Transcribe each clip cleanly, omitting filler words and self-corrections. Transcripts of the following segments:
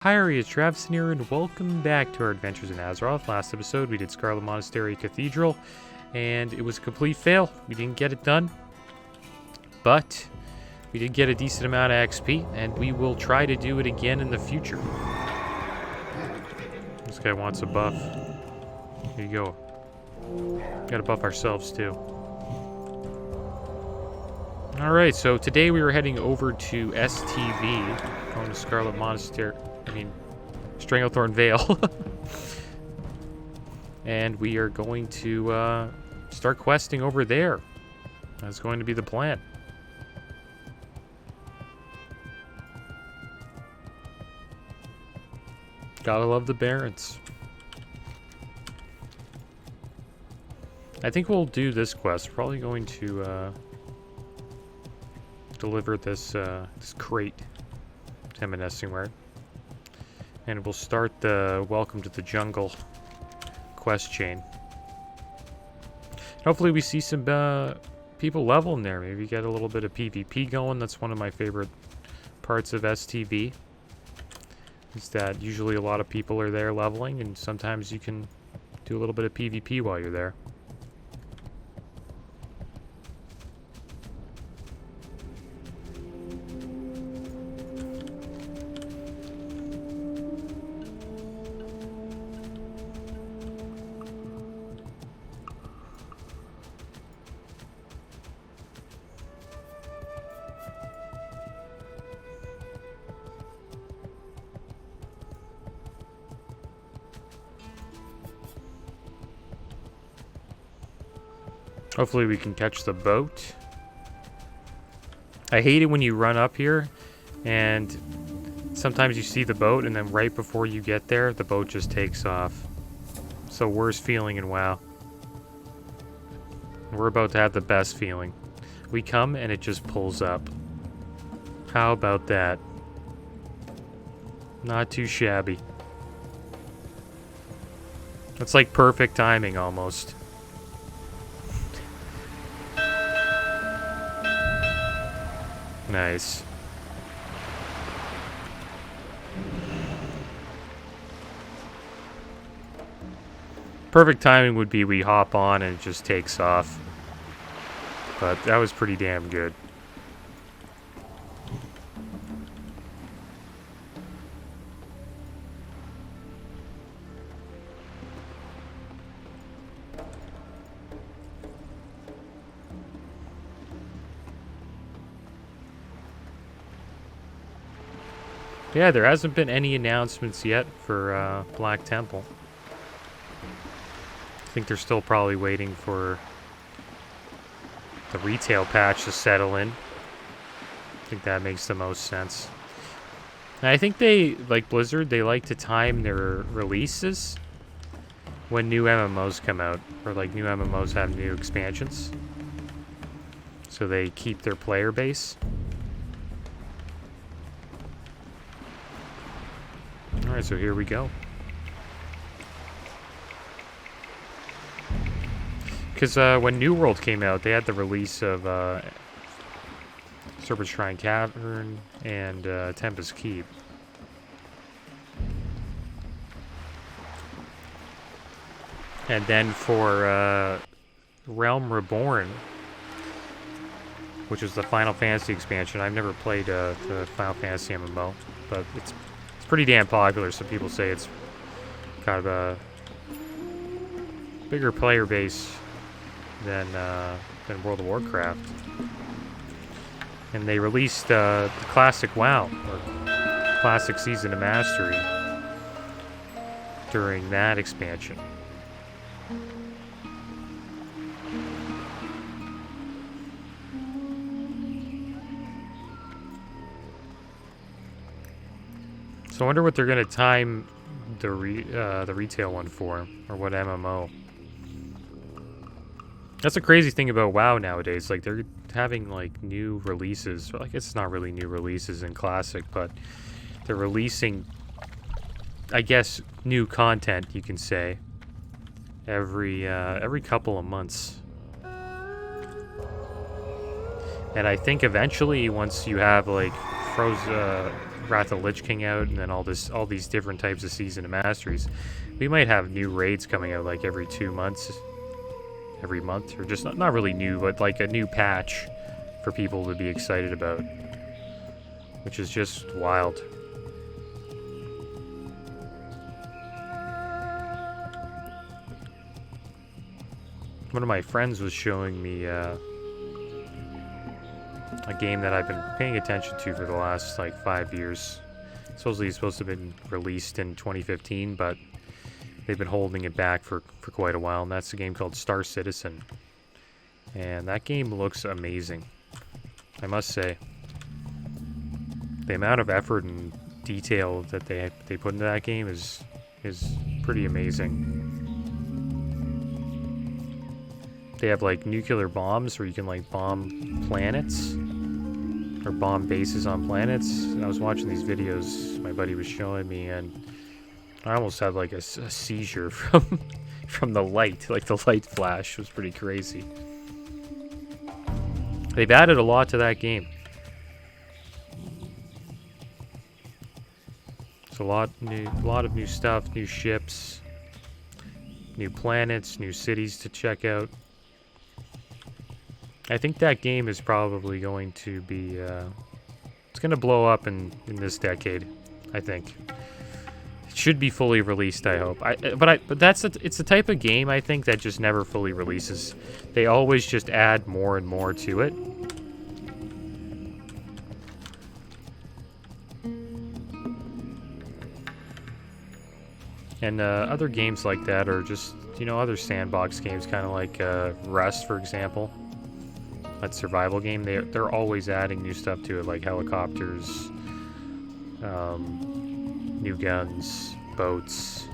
Hi, it's Travis here, and welcome back to our adventures in Azeroth. Last episode, we did Scarlet Monastery Cathedral, and it was a complete fail. We didn't get it done, but we did get a decent amount of XP, and we will try to do it again in the future. This guy wants a buff. Here you go. Gotta buff ourselves, too. Alright, so today we were heading over to STV, going to Scarlet Monastery. Stranglethorn Vale. And we are going to start questing over there. That's going to be the plan. Gotta love the Barrens. I think we'll do this quest. We're probably going to deliver this this crate to him in Essingware. And we'll start the Welcome to the Jungle quest chain. Hopefully we see some people level in there. Maybe get a little bit of PvP going. That's one of my favorite parts of STV. Is that usually a lot of people are there leveling, and sometimes you can do a little bit of PvP while you're there. Hopefully we can catch the boat. I hate it when you run up here and sometimes you see the boat and then right before you get there, the boat just takes off. It's the worst feeling in WoW. We're about to have the best feeling. We come and it just pulls up. How about that? Not too shabby. It's like perfect timing almost. Nice. Perfect timing would be we hop on and it just takes off. But that was pretty damn good. Yeah, there hasn't been any announcements yet for Black Temple. I think they're still probably waiting for the retail patch to settle in. I think that makes the most sense. And I think they, like Blizzard, they like to time their releases when new MMOs come out. Or like new MMOs have new expansions. So they keep their player base. Alright, so here we go. Because when New World came out, they had the release of Serpent's Shrine Cavern and Tempest Keep. And then for Realm Reborn, which is the Final Fantasy expansion. I've never played the Final Fantasy MMO, but it's pretty damn popular. Some people say it's kind of a bigger player base than World of Warcraft. And they released the classic WoW, or classic Season of Mastery, during that expansion. So I wonder what they're going to time the retail one for, or what MMO. That's a crazy thing about WoW nowadays. Like, they're having, like, new releases. Well, I guess it's not really new releases in Classic, but they're releasing, I guess, new content, you can say, every couple of months. And I think eventually, once you have, like, Wrath of Lich King out, and then all these different types of Season of Masteries, we might have new raids coming out like every 2 months, every month, or just not really new, but like a new patch for people to be excited about, which is just wild. One of my friends was showing me a game that I've been paying attention to for the last like 5 years. Supposedly it's supposed to have been released in 2015, but they've been holding it back for quite a while, and that's a game called Star Citizen. And that game looks amazing, I must say. The amount of effort and detail that they put into that game is pretty amazing. They have like nuclear bombs where you can like bomb planets or bomb bases on planets. And I was watching these videos my buddy was showing me, and I almost had like a seizure from the light. Like the light flash was pretty crazy. They've added a lot to that game. It's a lot of new stuff, new ships, new planets, new cities to check out. I think that game is probably going to be, it's going to blow up in this decade, I think. It should be fully released, I hope. But it's the type of game, I think, that just never fully releases. They always just add more and more to it. And other games like that are just, you know, other sandbox games, kind of like Rust, for example. That survival game, they're always adding new stuff to it, like helicopters, new guns, boats,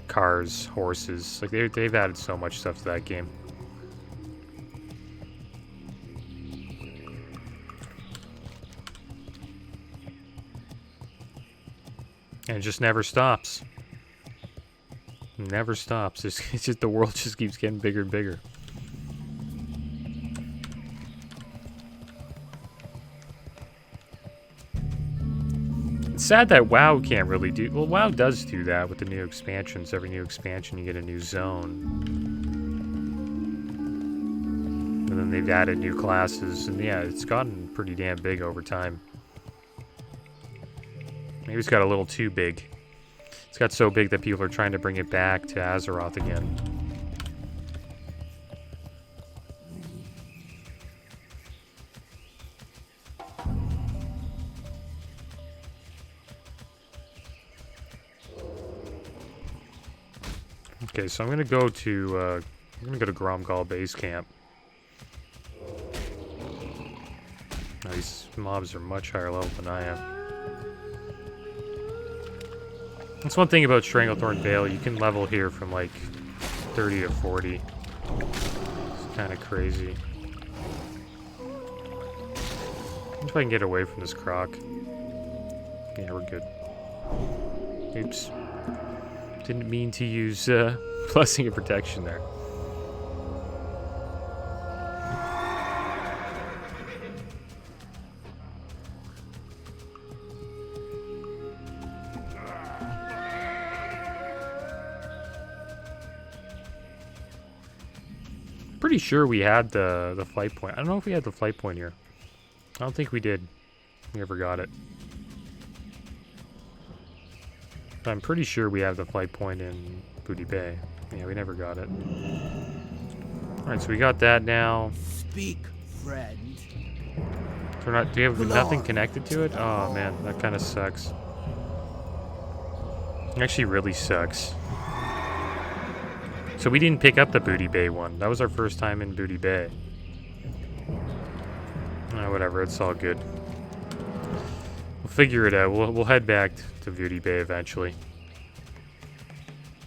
cars, horses. Like they've added so much stuff to that game. And it just never stops. Never stops. It's just the world just keeps getting bigger and bigger. It's sad that WoW can't really do... Well, WoW does do that with the new expansions. Every new expansion, you get a new zone. And then they've added new classes. And yeah, it's gotten pretty damn big over time. Maybe it's got a little too big. It's got so big that people are trying to bring it back to Azeroth again. Okay, so I'm gonna go to Gromgal base camp. Now, these mobs are much higher level than I am. That's one thing about Stranglethorn Vale. You can level here from like 30 to 40. It's kind of crazy. If I can get away from this croc. Yeah, we're good. Oops. Didn't mean to use Blessing of Protection there. Pretty sure we had the flight point. I don't know if we had the flight point here. I don't think we did. We never got it. But I'm pretty sure we have the flight point in Booty Bay. Yeah, we never got it. Alright, so we got that now. Speak, friend. Do we have nothing connected to it? Oh man, that kind of sucks. Actually really sucks. So we didn't pick up the Booty Bay one. That was our first time in Booty Bay. Whatever, it's all good. We'll figure it out. We'll head back to Booty Bay eventually.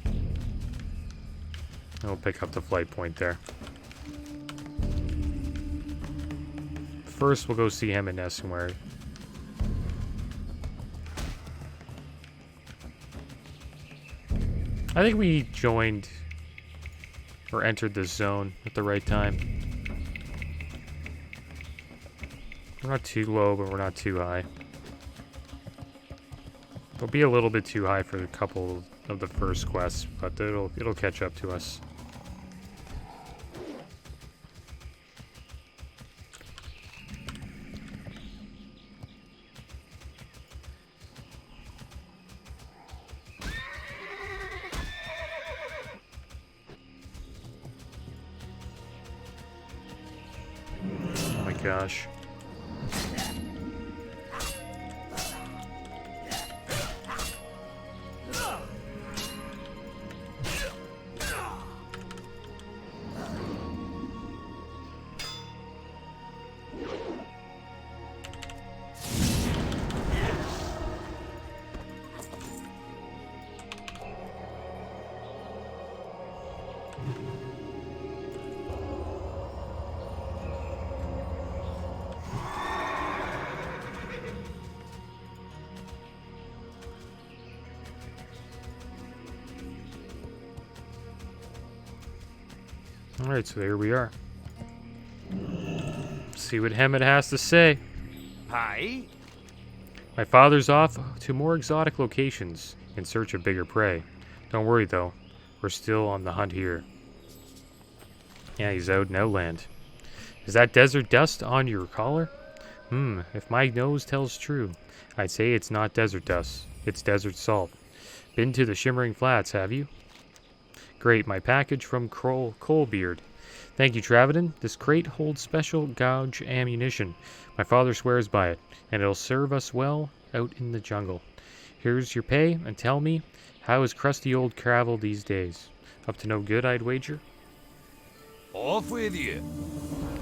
And we'll pick up the flight point there. First, we'll go see him in Nessamware. I think we joined or entered this zone at the right time. We're not too low, but we're not too high. It'll be a little bit too high for a couple of the first quests, but it'll catch up to us. Oh my gosh. Alright, so there we are. See what Hemet has to say. Hi. My father's off to more exotic locations in search of bigger prey. Don't worry though, we're still on the hunt here. Yeah, he's out in Outland. Is that desert dust on your collar? If my nose tells true, I'd say it's not desert dust, it's desert salt. Been to the Shimmering Flats, have you? Great, my package from Coalbeard. Thank you, Travidon. This crate holds special gouge ammunition. My father swears by it, and it'll serve us well out in the jungle. Here's your pay, and tell me, how is crusty old Cravel these days? Up to no good, I'd wager? Off with you.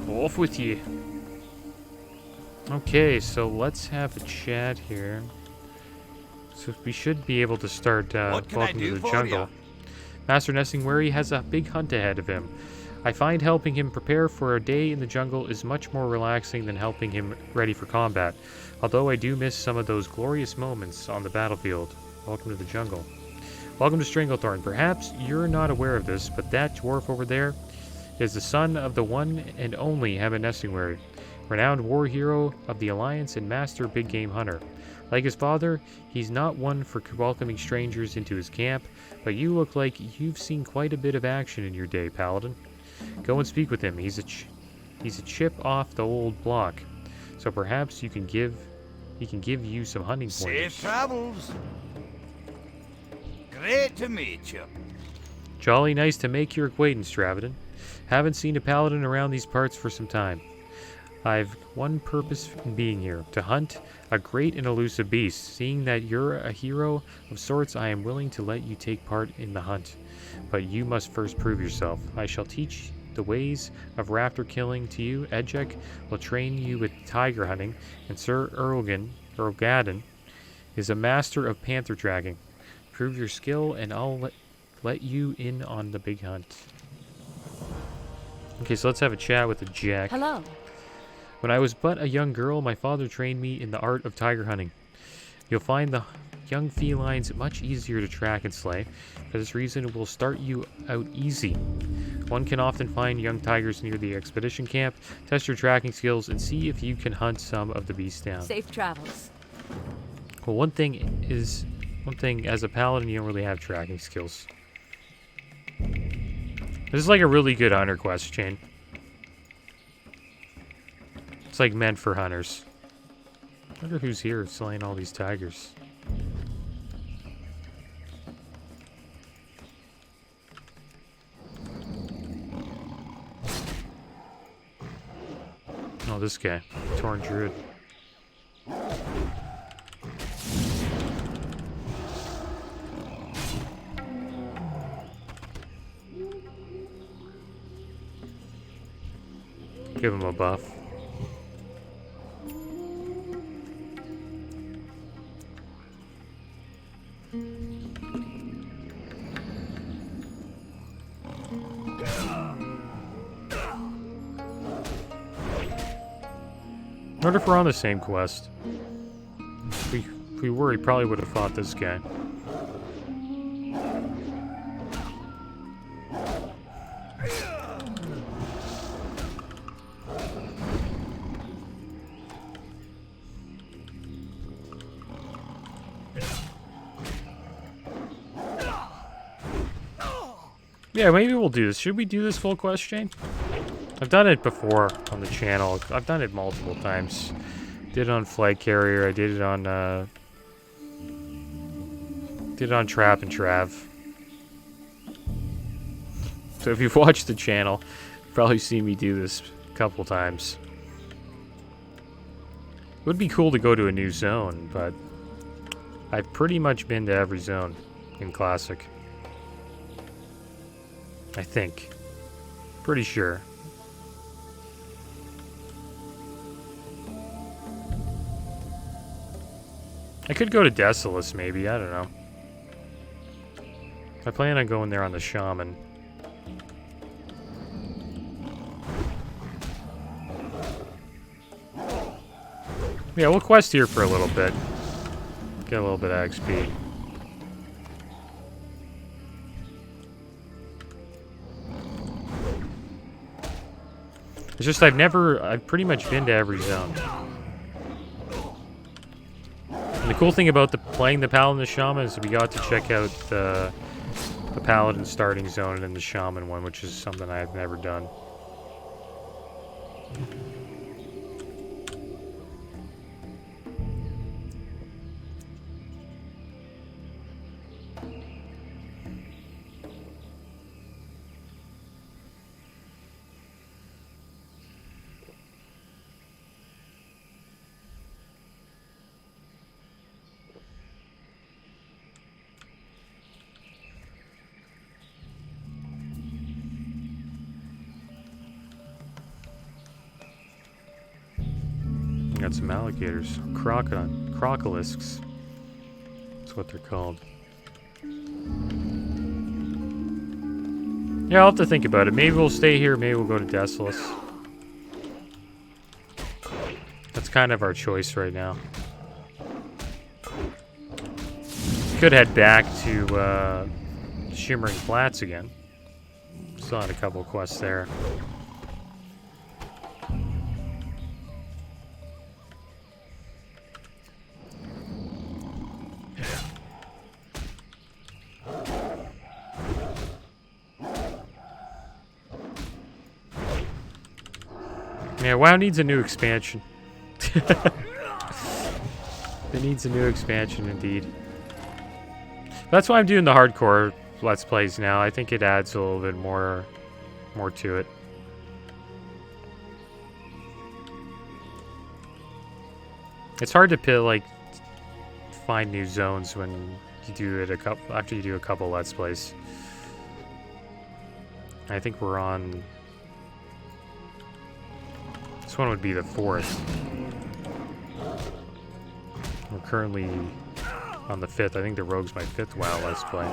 Off with you. Okay, so let's have a chat here. So we should be able to start Welcome to the Jungle. Master Nestingwary has a big hunt ahead of him. I find helping him prepare for a day in the jungle is much more relaxing than helping him ready for combat, although I do miss some of those glorious moments on the battlefield. Welcome to the jungle. Welcome to Stranglethorn. Perhaps you're not aware of this, but that dwarf over there is the son of the one and only Hemet Nestingwary, renowned war hero of the Alliance and master big game hunter. Like his father, he's not one for welcoming strangers into his camp, but you look like you've seen quite a bit of action in your day, Paladin. Go and speak with him. He's a chip off the old block, so perhaps he can give you some hunting pointers. Safe travels. Great to meet you. Jolly nice to make your acquaintance, Travidon. Haven't seen a paladin around these parts for some time. I've one purpose in being here, to hunt a great and elusive beast. Seeing that you're a hero of sorts, I am willing to let you take part in the hunt. But you must first prove yourself. I shall teach the ways of raptor killing to you. Edgek will train you with tiger hunting, and Sir Erlgadden is a master of panther tracking. Prove your skill, and I'll let you in on the big hunt. Okay, so let's have a chat with the Jack. Hello. When I was but a young girl, my father trained me in the art of tiger hunting. You'll find the young felines much easier to track and slay. For this reason, it will start you out easy. One can often find young tigers near the expedition camp. Test your tracking skills and see if you can hunt some of the beasts down. Safe travels. Well, one thing as a paladin, you don't really have tracking skills. This is like a really good hunter quest chain. It's like meant for hunters. I wonder who's here slaying all these tigers. Oh, this guy. Torn Druid. Give him a buff. I wonder if we're on the same quest. If we were, he probably would have fought this guy. Yeah, maybe we'll do this. Should we do this full quest chain? I've done it before on the channel. I've done it multiple times. Did it on Flag Carrier. I did it on Trap and Trav. So if you've watched the channel, you've probably seen me do this a couple times. It would be cool to go to a new zone, but I've pretty much been to every zone in Classic. I think. Pretty sure. I could go to Desolus, maybe. I don't know. I plan on going there on the Shaman. Yeah, we'll quest here for a little bit. Get a little bit of XP. It's just I've pretty much been to every zone. And the cool thing about playing the Paladin and the Shaman is we got to check out the Paladin starting zone and the Shaman one, which is something I've never done. Got some alligators. Crocolisks. That's what they're called. Yeah, I'll have to think about it. Maybe we'll stay here, maybe we'll go to Desolus. That's kind of our choice right now. Could head back to Shimmering Flats again. Still had a couple of quests there. Yeah, WoW needs a new expansion. It needs a new expansion, indeed. That's why I'm doing the hardcore Let's Plays now. I think it adds a little bit more to it. It's hard to find new zones when you do it after you do a couple Let's Plays. I think we're on. This one would be the 4th. We're currently on the 5th. I think the Rogue's my 5th WoW Let's Play.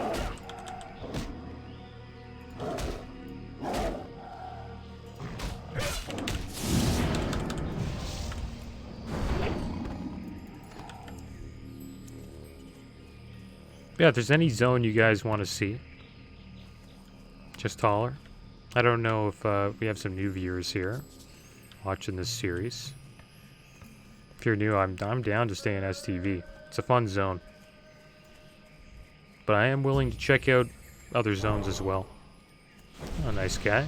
Yeah, if there's any zone you guys want to see, just holler. I don't know if we have some new viewers here watching this series. If you're new, I'm down to stay in STV. It's a fun zone. But I am willing to check out other zones as well. Oh, nice guy.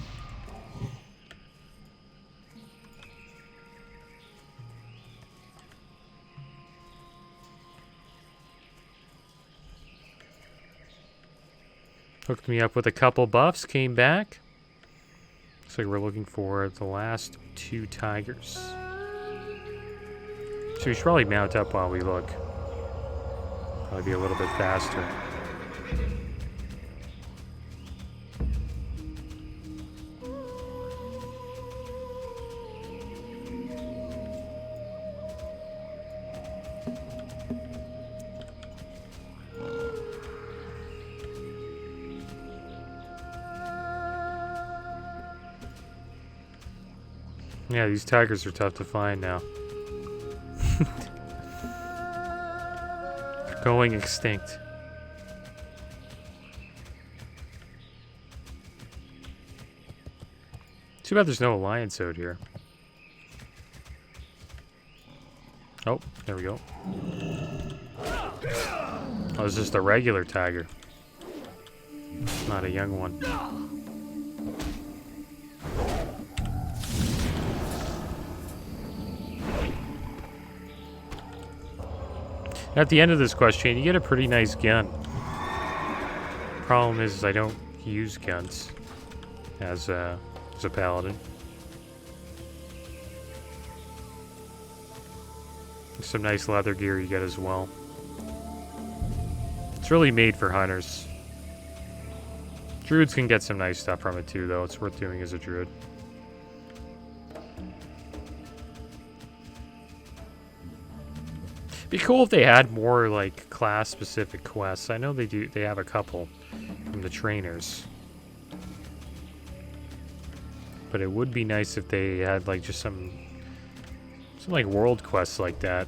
Hooked me up with a couple buffs, came back. Looks like we're looking for the last 2 tigers. So we should probably mount up while we look. Probably be a little bit faster. Yeah, these tigers are tough to find now. They're going extinct. Too bad there's no alliance out here. Oh, there we go. Oh, it's just a regular tiger. Not a young one. At the end of this quest chain, you get a pretty nice gun. Problem is I don't use guns as a paladin. Some nice leather gear you get as well. It's really made for hunters. Druids can get some nice stuff from it too, though. It's worth doing as a druid. Be cool if they had more like class-specific quests. I know they do. They have a couple from the trainers, but it would be nice if they had like just some like world quests like that.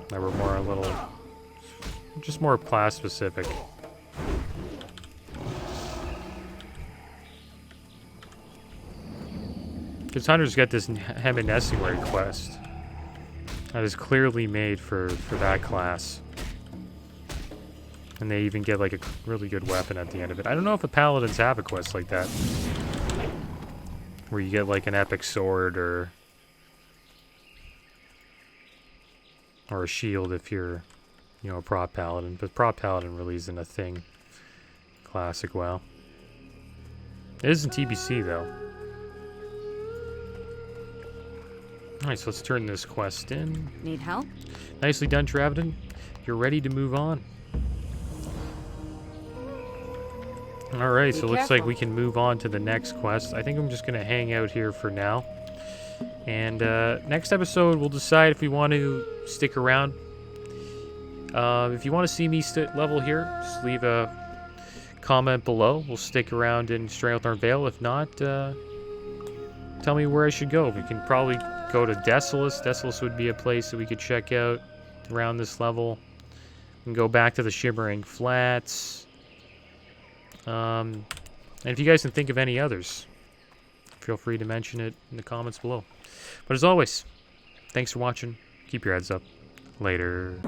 That were more a little, just more class specific. Because hunters get this Hem and Essinguary quest that is clearly made for that class. And they even get like a really good weapon at the end of it. I don't know if the paladins have a quest like that, where you get like an epic sword or a shield if you're, you know, a prop paladin. But prop paladin really isn't a thing. Classic WoW. It is in TBC though. Alright, so let's turn this quest in. Need help? Nicely done, Travidon. You're ready to move on. Alright, so it looks like we can move on to the next quest. I think I'm just going to hang out here for now. And next episode, we'll decide if we want to stick around. If you want to see me level here, just leave a comment below. We'll stick around in Stranglethorn Vale. If not, tell me where I should go. We can probably go to Desolus. Desolus would be a place that we could check out around this level. We can go back to the Shimmering Flats. And if you guys can think of any others, feel free to mention it in the comments below. But as always, thanks for watching. Keep your heads up. Later.